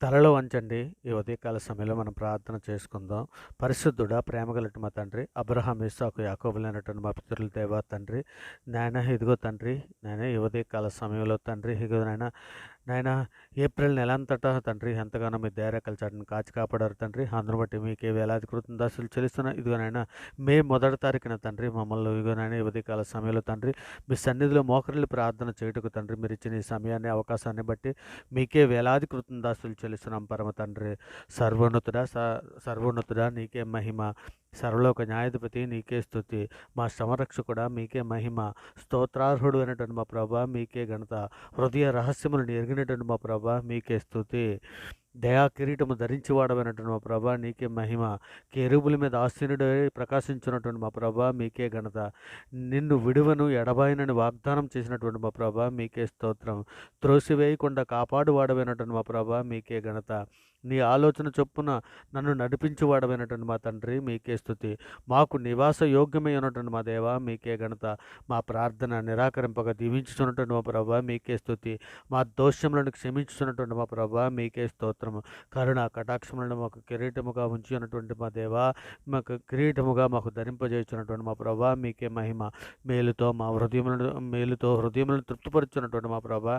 తలలో వంచండి. ఈ ఉదయకాల సమయంలో మనం ప్రార్థన చేసుకుందాం. పరిశుద్ధుడా, ప్రేమగలటి మా తండ్రి, అబ్రహాం, ఇస్సాకు, యాకోబులైనటువంటి మా పితరుల దేవా తండ్రి, నాయనా ఇదిగో తండ్రి, నాయనా ఈ ఉదయకాల సమయంలో తండ్రి, ఇదిగో నాయనా ఏప్రిల్ నెలంతటా తండ్రి ఎంతగానో మీ దయారేఖల చాటును కాచి కాపాడారు తండ్రి. అందును బట్టి మీకే వేలాది కృతజ్ఞతాస్తులు చెల్లిస్తున్నా. ఇదిగో నాయనా మే 1వ తారీఖున తండ్రి మమ్మల్ని ఇదిగో నాయనా ఈ ఉదయకాల సమయంలో తండ్రి మీ సన్నిధిలో మోకరిల్లి ప్రార్థన చేయుటకు తండ్రి మీరు ఇచ్చిన ఈ సమయాన్ని, అవకాశాన్ని బట్టి మీకే వేలాది కృతజ్ఞతాస్తులు చెల్లిస్తున్నాం పరమ తండ్రి. సర్వోన్నతుడా నీకే మహిమ. సర్వలోక న్యాయాధిపతి నీకే స్తుతి. మా సంరక్షకుడా మీకే మహిమ. స్తోత్రార్హుడు అయినటువంటి మా ప్రభా మీకే ఘనత. హృదయ రహస్యములను ఎరిగినటువంటి మా ప్రభా మీకే స్తుతి. దయా కిరీటము ధరించివాడమైనటువంటి మా ప్రభా నీకే మహిమ. కెరూబుల మీద ఆసీనుడై ప్రకాశించినటువంటి మా ప్రభా మీకే ఘనత. నిన్ను విడువను ఎడబాయనని వాగ్దానం చేసినటువంటి మా ప్రభా మీకే స్తోత్రం. త్రోసివేయకుండా కాపాడువాడమైనటువంటి మా ప్రభా మీకే ఘనత. నీ ఆలోచన చొప్పున నన్ను నడిపించువాడమైనటువంటి మా తండ్రి మీకే స్తుతి. మాకు నివాస యోగ్యమై ఉన్నటువంటి మా దేవా మీకే ఘనత. మా ప్రార్థన నిరాకరింపగా దీవించుతున్నటువంటి మా ప్రభా మీకే స్తుతి. మా దోషములను క్షమించుతున్నటువంటి మా ప్రభా మీకే స్తోత్రము. కరుణ కటాక్షములను మాకు కిరీటముగా ఉంచి ఉన్నటువంటి మా దేవా, మాకు కిరీటముగా మాకు ధరింపజేస్తున్నటువంటి మా ప్రభా మీకే మహిమ. మేలుతో హృదయములను తృప్తిపరుచున్నటువంటి మా ప్రభా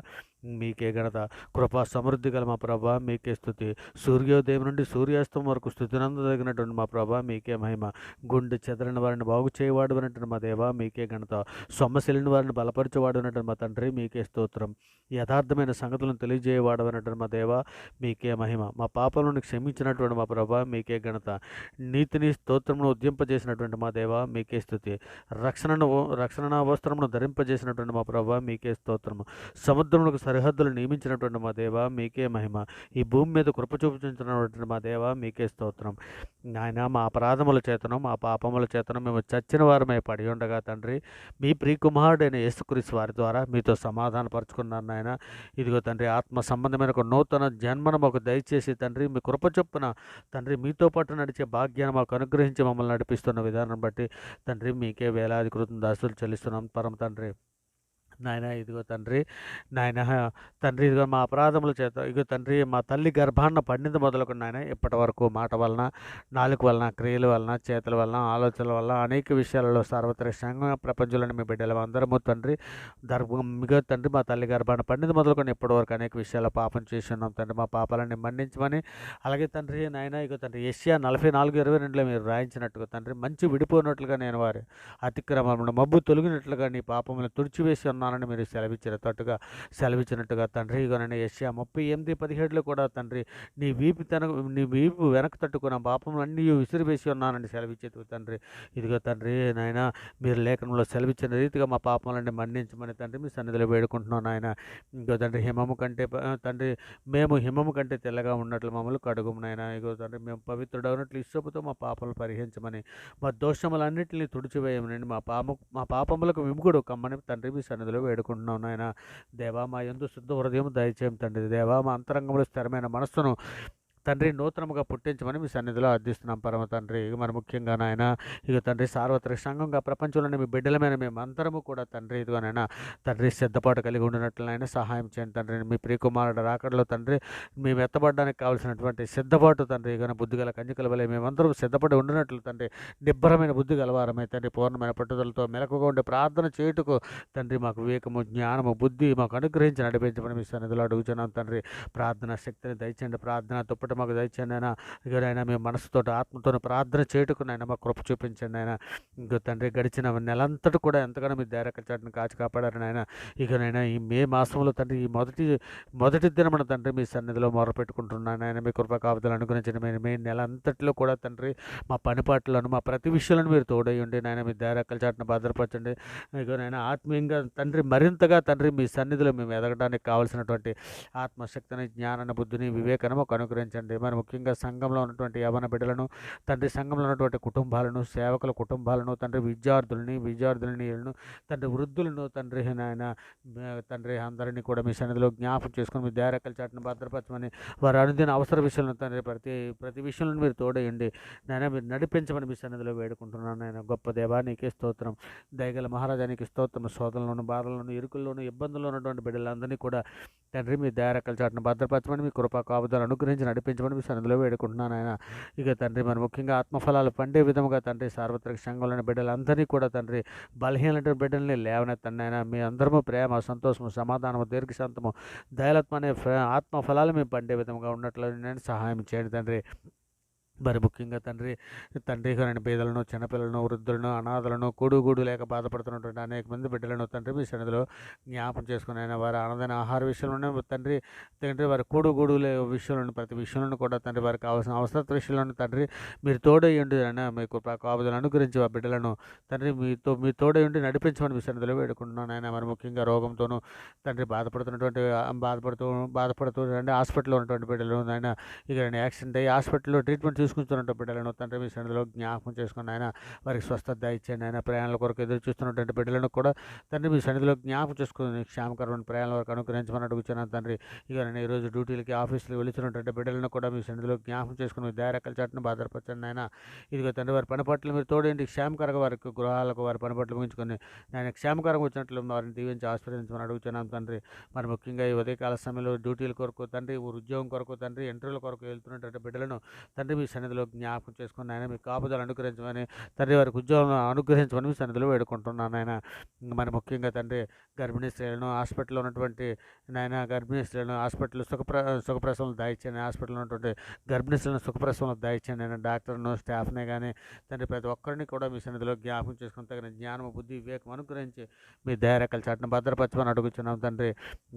మీకే ఘనత. కృపా సమృద్ధి గల మా ప్రభా మీకే స్తుతి. సూర్యోదయం నుండి సూర్యాస్తం వరకు స్థుతినందదగినటువంటి మా ప్రభా మీకే మహిమ. గుండె చెదరని వారిని బాగు చేయవాడు అన్నటువంటి మా దేవా మీకే ఘనత. సొమ్మసిలిని వారిని బలపరచేవాడు అన్నటువంటి మా తండ్రి మీకే స్తోత్రం. యథార్థమైన సంగతులను తెలియజేయవాడు అన్నటువంటి మా దేవా మీకే మహిమ. మా పాపలను క్షమించినటువంటి మా ప్రభా మీకే ఘనత. నీతిని స్తోత్రమును ఉద్యంపజేసినటువంటి మా దేవా మీకే స్తుతి. రక్షణ వస్త్రమును ధరింపజేసినటువంటి మా ప్రభా మీకే స్తోత్రము. సముద్రములకు సరిహద్దులు నియమించినటువంటి మా దేవా మీకే మహిమ. ఈ భూమి మీద కృప చూపించినటువంటి మా దేవా మీకే స్తోత్రం. నాయన మా అపరాధముల చేతను మా పాపముల చేతను మేము చచ్చిన వారమై పడి ఉండగా తండ్రి మీ ప్రియకుమారుడైన యేసుక్రీస్తు వారి ద్వారా మీతో సమాధానపరుచుకున్నాను నాయన. ఇదిగో తండ్రి ఆత్మ సంబంధమైన ఒక నూతన జన్మను మాకు దయచేసి తండ్రి మీ కృప చొప్పున తండ్రి మీతో పాటు నడిచే భాగ్యాన్ని మాకు అనుగ్రహించి మమ్మల్ని నడిపిస్తున్న విధానం బట్టి తండ్రి మీకే వేలాది కృతజ్ఞతాస్తులు చెల్లిస్తున్నాం పరమ తండ్రి. నాయన ఇదిగో తండ్రి, నాయన తండ్రి ఇదిగో మా అపరాధముల చేత ఇదిగో తండ్రి మా తల్లి గర్భాన్న పండింది మొదలుకొని నాయన ఇప్పటి వరకు మాట వలన, నాలుక వలన, క్రియల వలన, చేతుల వలన, ఆలోచనల వలన అనేక విషయాలలో సార్వత్రికంగా ప్రపంచంలోని మీ బిడ్డలు అందరము తండ్రి మిగతా తండ్రి మా తల్లి గర్భాన్ని పండింది మొదలుకొని ఇప్పటి వరకు అనేక విషయాల పాపం చేసి ఉన్నాం తండ్రి. మా పాపాలన్నీ మన్నించమని, అలాగే తండ్రి నాయన ఇగో తండ్రి యెషయా 44:22 మీరు రాయించినట్టుగా తండ్రి మంచి విడిపోయినట్లుగా నేను వారి అతిక్రమములను మబ్బు తొలగినట్లుగా నీ పాపములను తుడిచివేసి ఉన్నానని మీరు సెలవిచ్చినట్టుగా తండ్రి ఇగోనని యెషయా 38:17 కూడా తండ్రి నీ వీపు వెనక తట్టుకున్న పాపములన్నీ విసిరివేసి ఉన్నానని సెలవిచ్చేది తండ్రి. ఇదిగో తండ్రి నాయన మీరు లేఖనంలో సెలవిచ్చిన రీతిగా మా పాపములన్నీ మన్నించమని తండ్రి మీ సన్నిధిలో వేడుకుంటున్నాం నాయన. ఇగో తండ్రి తండ్రి మేము హిమము కంటే తెల్లగా ఉన్నట్లు మమ్మల్ని కడుగుము నాయన. ఇగో తండ్రి మేము పవిత్రుడవునట్లు ఇష్టపుతో మా పాపలు పరిహరించమని, మా దోషములన్నింటినీ తుడిచివేయమని, మా పాపములకు విముగుడు కమ్మని తండ్రి మీ సన్నిధిలో వేడుకుంటున్నాం నాయన. దేవా మా యందు శుద్ధ హృదయం దయచేయం తండ్రి. దేవా మా అంతరంగంలో స్థిరమైన మనస్సును తండ్రి నూతనముగా పుట్టించమని మీ సన్నిధిలో అర్థిస్తున్నాం పరమ తండ్రి. మరి ముఖ్యంగా నాయన ఇక తండ్రి సార్వత్రిక సంఘంగా ప్రపంచంలోని మీ బిడ్డలమైన మేము అందరము కూడా తండ్రి ఇదిగోనైనా తండ్రి సిద్ధపాటు కలిగి ఉండినట్లయినా సహాయం చేయండి తండ్రి. మీ ప్రియకుమారుడు రాకడలో తండ్రి మేము ఎత్తబడడానికి కావాల్సినటువంటి సిద్ధపాటు తండ్రి ఇక బుద్ధిగల కన్యకల వలె మేమందరం సిద్ధపడి ఉండినట్లు తండ్రి నిబ్బరమైన బుద్ధి గలవారమై తండ్రి పూర్ణమైన పట్టుదలతో మెలకుగా ఉండి ప్రార్థన చేయుటకు తండ్రి మాకు వివేకము, జ్ఞానము, బుద్ధి మాకు అనుగ్రహించి నడిపించమని మీ సన్నిధిలో అడుగుతున్నాం తండ్రి. ప్రార్థన శక్తిని దయచేయండి. ప్రార్థన తుప్పటి మాకు దయచండి అయినా. ఇకనైనా మేము మనసుతో ఆత్మతో ప్రార్థన చేయుటకునైనా మాకు కృప చూపించండి ఆయన. ఇంకో తండ్రి గడిచిన నెలంతటి కూడా ఎంతగానో మీ దైరక చాటును కాచి కాపాడారని ఆయన. ఇకనైనా ఈ మే మాసంలో తండ్రి ఈ మొదటి దినమున తండ్రి మీ సన్నిధిలో మొరపెట్టుకుంటున్నాను ఆయన. మీ కృప కాపుదలు అనుగ్రహించండి. మే నెల అంతటిలో కూడా తండ్రి మా పనిపాట్లను మా ప్రతి విషయాలను మీరు తోడయ్యండి నాయన. మీ దైరక్కల చాటును భద్రపరచండి. ఇకనైనా ఆత్మీయంగా తండ్రి మరింతగా తండ్రి మీ సన్నిధిలో మేము ఎదగడానికి కావాల్సినటువంటి ఆత్మశక్తిని, జ్ఞానాన్ని, బుద్ధిని, వివేకాన్ని మాకు అనుగ్రహించండి అనుగ్రహించండి. మరి ముఖ్యంగా సంఘంలో ఉన్నటువంటి యవ్వన బిడ్డలను తండ్రి, సంఘంలో ఉన్నటువంటి కుటుంబాలను, సేవకుల కుటుంబాలను తండ్రి, విద్యార్థులని తండ్రి, వృద్ధులను తండ్రి నాయన తండ్రి అందరినీ కూడా మీ సన్నిధిలో జ్ఞాపకం చేసుకొని మీ దయారెక్కల చాటున భద్రపరచమని, వారి అనుదిన అవసర విషయంలో తండ్రి ప్రతి విషయంలో మీరు తోడయండి నాయన, మీరు నడిపించమని మీ సన్నిధిలో వేడుకుంటున్నాను. నాయన గొప్ప దేవా నీకే స్తోత్రం, దయగల మహారాజానికి స్తోత్రం. శోధనలోను, బాధల్లోను, ఇరుకుల్లోను, ఇబ్బందుల్లో ఉన్నటువంటి బిడ్డలందరినీ కూడా తండ్రి మీ దయారెక్కల చాటున భద్రపరచమని, మీ కృపా కాపుదలను అనుగ్రహించి నడిపించమని మీ సన్నిధిలో వేడుకుంటున్నాను. ఆయన ఇక తండ్రి మరి ముఖ్యంగా ఆత్మఫలాలు పండే విధముగా తండ్రి సార్వత్రిక సంఘంలోని బిడ్డలందరినీ కూడా తండ్రి బలహీనమైన బిడ్డల్ని లేవనెత్తండి. ఆయన మీ అందరము ప్రేమ, సంతోషము, సమాధానము, దీర్ఘశాంతము, దయాలత్మ అనే ఆత్మఫలాలు మేము పండే విధంగా ఉన్నట్లు నేను సహాయం చేయండి తండ్రి. మరి ముఖ్యంగా తండ్రి గారిని పేదలను, చిన్నపిల్లలను, వృద్ధులను, అనాథలను, కూడు లేక బాధపడుతున్నటువంటి అనేక మంది బిడ్డలను తండ్రి మీ సన్నిధిలో జ్ఞాపం చేసుకుని ఆయన వారి ఆనందమైన ఆహార విషయంలోనే తండ్రి వారి కూడు విషయంలో ప్రతి విషయంలో కూడా తండ్రి వారికి కావాల్సిన అవసరత విషయంలో తండ్రి మీరు తోడయ్యండి అయినా మీకు కాపుదలను అనుగ్రహించి ఆ బిడ్డలను తండ్రి మీ తోడయ్యండి నడిపించమని మీ సన్నిధిలో వేడుకుంటున్నాను. ఆయన మరి ముఖ్యంగా రోగంతోనూ తండ్రి బాధపడుతూ అంటే హాస్పిటల్లో ఉన్నటువంటి బిడ్డలు ఆయన ఇక యాక్సిడెంట్ అయ్యి హాస్పిటల్లో ట్రీట్మెంట్ తీసుకుంటున్నటువంటి బిడ్డలను తండ్రి మీ సన్నిధిలో జ్ఞాపకం చేసుకుని ఆయన వారికి స్వస్థత ఇచ్చేయండి. ఆయన ప్రయాణాల కొరకు ఎదురు చూస్తున్నటువంటి బిడ్డలను కూడా తండ్రి మీ సన్నిధిలో జ్ఞాపకం చేసుకుని క్షేమకరమైన ప్రయాణాల వరకు అనుగ్రహించమని అడుగుతున్నాను తండ్రి. ఇక నేను ఈరోజు డ్యూటీలకి ఆఫీసులకు వెళుతున్నటువంటి బిడ్డలను కూడా మీ సన్నిధిలో జ్ఞాపకం చేసుకుని మీ దయారెక్కల చాటును భద్రపరచండి. ఆయన ఇదిగో తండ్రి వారి పని పట్ల మీరు తోడేంటి క్షేమకరంగా వారికి గృహాలకు వారి పని పట్ల ముగించుకొని ఆయన క్షేమకరంగా వచ్చినట్లు వారిని దీవించి ఆశీర్వదించమని అడుగుతున్నాను తండ్రి. మరి ముఖ్యంగా ఈ ఉదయకాల సమయంలో డ్యూటీల కొరకు తండ్రి, ఉద్యోగం కొరకు తండ్రి, ఇంటర్వ్యూల కొరకు వెళ్తున్నటువంటి బిడ్డలను తండ్రి మీ సన్నిధిలో జ్ఞాపకం చేసుకుని ఆయన మీ కాపుదలు అనుగ్రహించమని తండ్రి వారికి ఉద్యోగం అనుగ్రహించమని మీ సన్నిధిలో వేడుకుంటున్నాను. ఆయన మరి ముఖ్యంగా తండ్రి గర్భిణీ స్త్రీలను హాస్పిటల్లో ఉన్నటువంటి గర్భిణీ స్త్రీలను హాస్పిటల్ సుఖప్రసవం దాయిచ్చండి. హాస్పిటల్లో ఉన్నటువంటి గర్భిణీ స్త్రీలను సుఖప్రసవం దాయిచ్చండి. ఆయన డాక్టర్ను, స్టాఫ్నే కానీ తండ్రి ప్రతి ఒక్కరిని కూడా మీ సన్నిధిలో జ్ఞాపకం చేసుకుని తగిన జ్ఞానము, బుద్ధి, వివేకం అనుగ్రహించి మీ దయారెక్కల చాటును భద్రపరచమని అడుగుతున్నాం తండ్రి.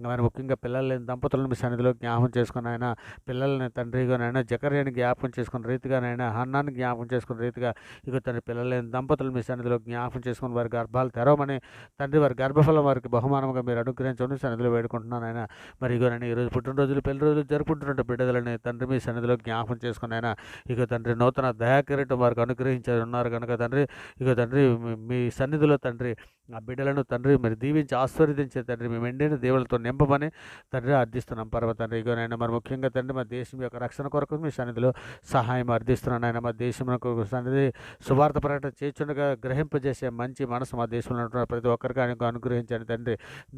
మరి ముఖ్యంగా పిల్లలు లేని దంపతులను మీ సన్నిధిలో జ్ఞాపకం చేసుకుని ఆయన పిల్లల్ని తండ్రిగానైనా జకర్యాని జ్ఞాపకం చేసుకున్న రీతిగానైనా హన్నాన్ని జ్ఞాపకం చేసుకున్న రీతిగా ఇక తండ్రి పిల్లలు లేని దంపతులు మీ సన్నిధిలో జ్ఞాపకం చేసుకుని వారి గర్భాలు తెరవమని తండ్రి వారి గర్భఫలం వారికి బహుమానంగా మీరు అనుగ్రహించమని సన్నిధిలో వేడుకుంటున్నాను. ఆయన మరి ఇగోనని ఈరోజు పుట్టినరోజులు, పెళ్లి రోజులు జరుపుకుంటున్న బిడ్డలని తండ్రి మీ సన్నిధిలో జ్ఞాపకం చేసుకుని ఆయన ఇక తండ్రి నూతన దయాకిరీటం వారికి అనుగ్రహించారు ఉన్నారు కనుక తండ్రి ఇక తండ్రి మీ సన్నిధిలో తండ్రి ఆ బిడ్డలను తండ్రి మరి దీవించి ఆశీర్వదించే తండ్రి మీ మెండైన దేవులతో నింపమని తండ్రి అర్థిస్తున్నాం పరమ తండ్రి. ఇగోనైనా మరి ముఖ్యంగా తండ్రి మా దేశం యొక్క రక్షణ కొరకు మీ సన్నిధిలో సహాయం అర్థిస్తున్నాను. ఆయన మా దేశంలో సన్నిధి సువార్త ప్రకటన చేస్తుండగా గ్రహింపజేసే మంచి మనసు మా దేశంలో ఉన్నటువంటి ప్రతి ఒక్కరికి ఆయన అనుగ్రహించండి తండ్రి.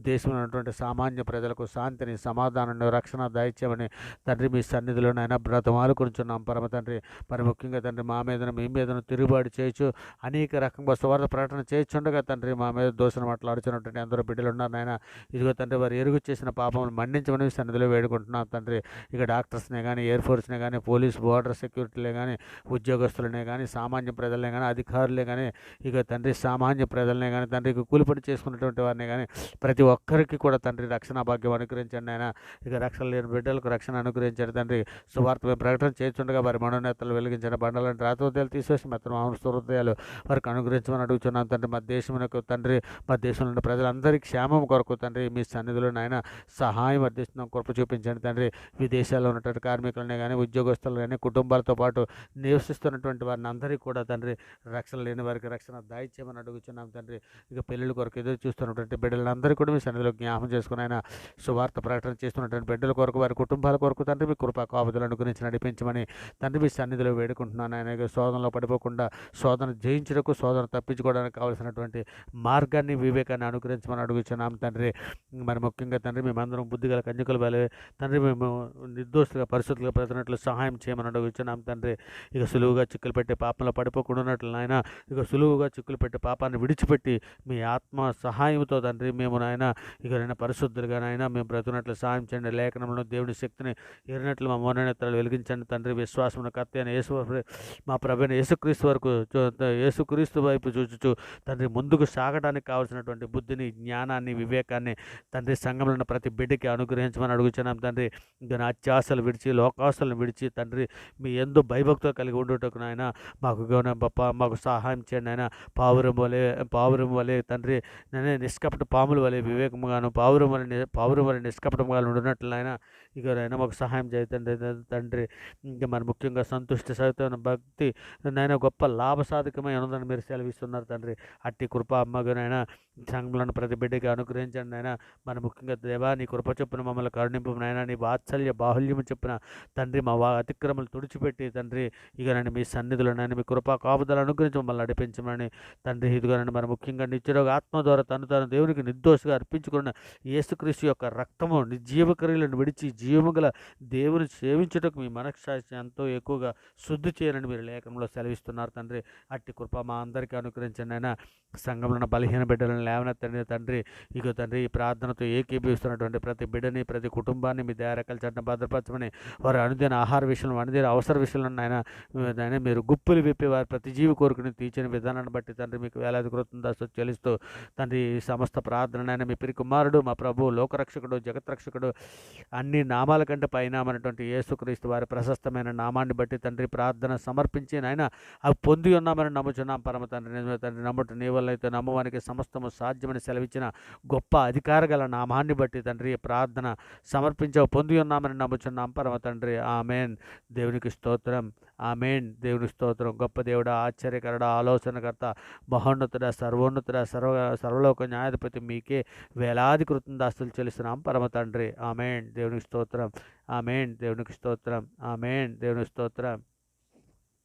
దేశంలో ఉన్నటువంటి సామాన్య ప్రజలకు శాంతిని, సమాధానాన్ని, రక్షణ దయచేయమని తండ్రి మీ సన్నిధిలో ఆయన బ్రతమాలు కూర్చున్నాం పరమ తండ్రి. మరి ముఖ్యంగా తండ్రి మా మీదను, మీ మీదను తిరుగుబాటు చేయొచ్చు అనేక రకంగా సువార్త ప్రకటన చేస్తుండగా తండ్రి మా మీద దోషణ మాట్లాడుచున్నటువంటి అందరూ బిడ్డలు ఉన్నారు నాయన. ఇదిగో తండ్రి వారు ఎరుగు చేసిన పాపములు మన్నించమని సన్నిధిలో వేడుకుంటున్నాం తండ్రి. ఇక డాక్టర్స్నే కానీ, ఎయిర్ ఫోర్స్నే కానీ, పోలీస్, బోర్డర్ సెక్యూరిటీలే కానీ, ఉద్యోగస్తులనే కానీ, సామాన్య ప్రజలనే కానీ, అధికారులే కానీ, ఇక తండ్రి సామాన్య ప్రజలనే కానీ తండ్రి కూలిపడి చేసుకున్నటువంటి వారిని కానీ ప్రతి ఒక్కరికి కూడా తండ్రి రక్షణ భాగ్యం అనుగ్రహించండి ఆయన. ఇక రక్షణ లేని బిడ్డలకు రక్షణ అనుగ్రహించండి తండ్రి. సువార్త ప్రకటన చేస్తుండగా వారి మనోనేతలు వెలిగించిన బండలను రాతోదయాలు తీసేసి మెత్తన హృదయాలు వారికి అనుగ్రహించమని అడుగుతున్నాం తండ్రి. మా దేశమునకు తండ్రి, మా దేశంలో ఉన్న ప్రజలందరికీ క్షేమం కొరకు తండ్రి మీ సన్నిధిలో నాయన సహాయం అర్థిస్తున్నాం. కృప చూపించండి తండ్రి. విదేశాల్లో ఉన్నటువంటి కార్మికులనే కానీ, ఉద్యోగస్తులు కానీ, కుటుంబాలతో పాటు నివసిస్తున్నటువంటి వారిని అందరికీ కూడా తండ్రి రక్షణ లేని వారికి రక్షణ దాయిచ్యమని అడుగుతున్నాం తండ్రి. ఇక పెళ్ళిళ్ళ కొరకు ఎదురు చూస్తున్నటువంటి బిడ్డలందరూ కూడా మీ సన్నిధిలో జ్ఞాపం చేసుకుని ఆయన సువార్త ప్రకటన చేస్తున్నటువంటి బిడ్డల కొరకు, వారి కుటుంబాల కొరకు తండ్రి మీ కృపా కాపుదలను గురించి నడిపించమని తండ్రి మీ సన్నిధిలో వేడుకుంటున్నాను. ఆయన శోధనలో పడిపోకుండా శోధన జయించడానికి, శోధన తప్పించుకోవడానికి కావాల్సినటువంటి మార్గాన్ని, వివేకాన్ని అనుగ్రహించమని అడుగుతున్నాం తండ్రి. మరి ముఖ్యంగా తండ్రి మేమందరం బుద్ధిగల కన్యకలు వలె తండ్రి మేము నిర్దోషులుగా, పరిశుద్ధులుగా బ్రతికినట్లు సహాయం చేయమని అడుగుతున్నాం తండ్రి. ఇక సులువుగా చిక్కులు పెట్టే పాపంలో పడిపోకుండా ఉన్నట్లు నాయన ఇక సులువుగా చిక్కులు పెట్టే పాపాన్ని విడిచిపెట్టి మీ ఆత్మ సహాయంతో తండ్రి మేము నాయన ఇక నైనా పరిశుద్ధులుగా నాయన మేము బ్రతుకున్నట్లు సహాయం చేయండి. లేఖనంలో దేవుని శక్తిని ఎరినట్లు మా మౌననేత్రాలు వెలిగించండి తండ్రి. విశ్వాసమును కత్తి అయిన మా ప్రభువైన యేసుక్రీస్తు వరకు యేసుక్రీస్తు వైపు చూచుచు తండ్రి ముందుకు సాగడానికి కావాల్సినటువంటి బుద్ధిని, జ్ఞానాన్ని, వివేకాన్ని తండ్రి సంఘంలో ఉన్న ప్రతి బిడ్డకి అనుగ్రహించమని అడుగుతున్నాం తండ్రి. ఇంకా అత్యాశలు విడిచి, లోకాశలను విడిచి తండ్రి మీ ఎందు భయభక్తులు కలిగి ఉండుటకు నాయన మాకు సహాయం చేయండి ఆయన. పావురం వలె తండ్రి నేను నిష్కపట పాముల వలె వివేకముగాను, పావురం వలె నిష్కపటముగా ఉండినట్లు ఆయన ఇక నాయన మాకు సహాయం చేయండి తండ్రి. ఇంకా మరి ముఖ్యంగా సంతుష్టి సహితమైన భక్తి నాయన గొప్ప లాభసాధకమై ఉన్నదని మీరు సెలవిస్తున్నారు తండ్రి. అట్టి కృప అమ్మగానైనా సంఘంలోని ప్రతి బిడ్డకి అనుగ్రహించండి నాయన. మరి ముఖ్యంగా దేవా నీ కృప చొప్పున మమ్మల్ని కరుణింపు నాయన. నీ వాత్సల్య బాహుల్యము చొప్పున తండ్రి మా అతిక్రమలు తుడిచిపెట్టి తండ్రి ఇక నన్ను మీ సన్నిధిలో నాయన మీ కృపా కాపుదలు అనుగ్రహించి మమ్మల్ని నడిపించమని తండ్రి. ఇదిగోనండి మరి ముఖ్యంగా నిత్యరోగ ఆత్మ ద్వారా తను దేవునికి నిర్దోషిగా అర్పించుకున్న యేసుక్రీస్తు యొక్క రక్తము నిర్జీవ క్రియలను విడిచి జీవము గల దేవుని సేవించుటకు మీ మనస్సాక్షి ఎంతో ఎక్కువగా శుద్ధి చేయాలని మీరు లేఖనంలో సెలవిస్తున్నారు తండ్రి. అట్టి కృప మా అందరికీ అనుగ్రహించండి అయినా. సంఘంలో బలహీన బిడ్డలను లేవనెత్తండి తండ్రి. ఇక తండ్రి ఈ ప్రార్థనతో ఏకీభవిస్తున్నటువంటి ప్రతి బిడ్డని ప్రతి కుటుంబాన్ని మీ దయారకల చట్టం భద్రపరచమని వారి అనుదిన ఆహార విషయంలో అనుదిన అవసర విషయంలో ఆయన మీరు గుప్పులు విప్పి వారి ప్రతి జీవి కోరికను తీర్చిన విధానాన్ని బట్టి తండ్రి మీకు వేలాది కృతందాస్తు చెల్లిస్తూ తండ్రి ఈ సమస్త ప్రార్థనైనా మీ పిరి కుమారుడు మా ప్రభు లోకరక్షకుడు జగత్రక్షకుడు అన్ని నామాల కంటే పైనామన్నటువంటి యేసుక్రీస్తు వారి ప్రశస్తమైన నామాన్ని బట్టి తండ్రి ప్రార్థన సమర్పించి నాయన అవి పొంది ఉన్నామని నమ్ముచున్నాం పరమ తండ్రి. నిజమే తండ్రి, నమ్ముట నీ వల్ల అయితే నమ్మవానికి సమస్తము సాధ్యమని సెలవిచ్చిన గొప్ప అధికార గల నామాన్ని బట్టి తండ్రి ప్రార్థన సమర్పించ పొంది ఉన్నామని నమ్ముచున్నాం పరమ తండ్రి. ఆమెన్. దేవునికి స్తోత్రం. ఆమెన్. దేవుని స్తోత్రం. గొప్ప దేవుడా, ఆశ్చర్యకరుడ, ఆలోచనకర్త, మహోన్నతుడ, సర్వోన్నతుడ, సర్వలోక న్యాయాధిపతి మీకే వేలాది కృతందాస్తులు చెల్లిస్తున్నాం పరమ తండ్రి. ఆమెన్. దేవునికి స్తోత్రం. ఆమెన్. దేవునికి స్తోత్రం. ఆమెన్. దేవునికి స్తోత్రం.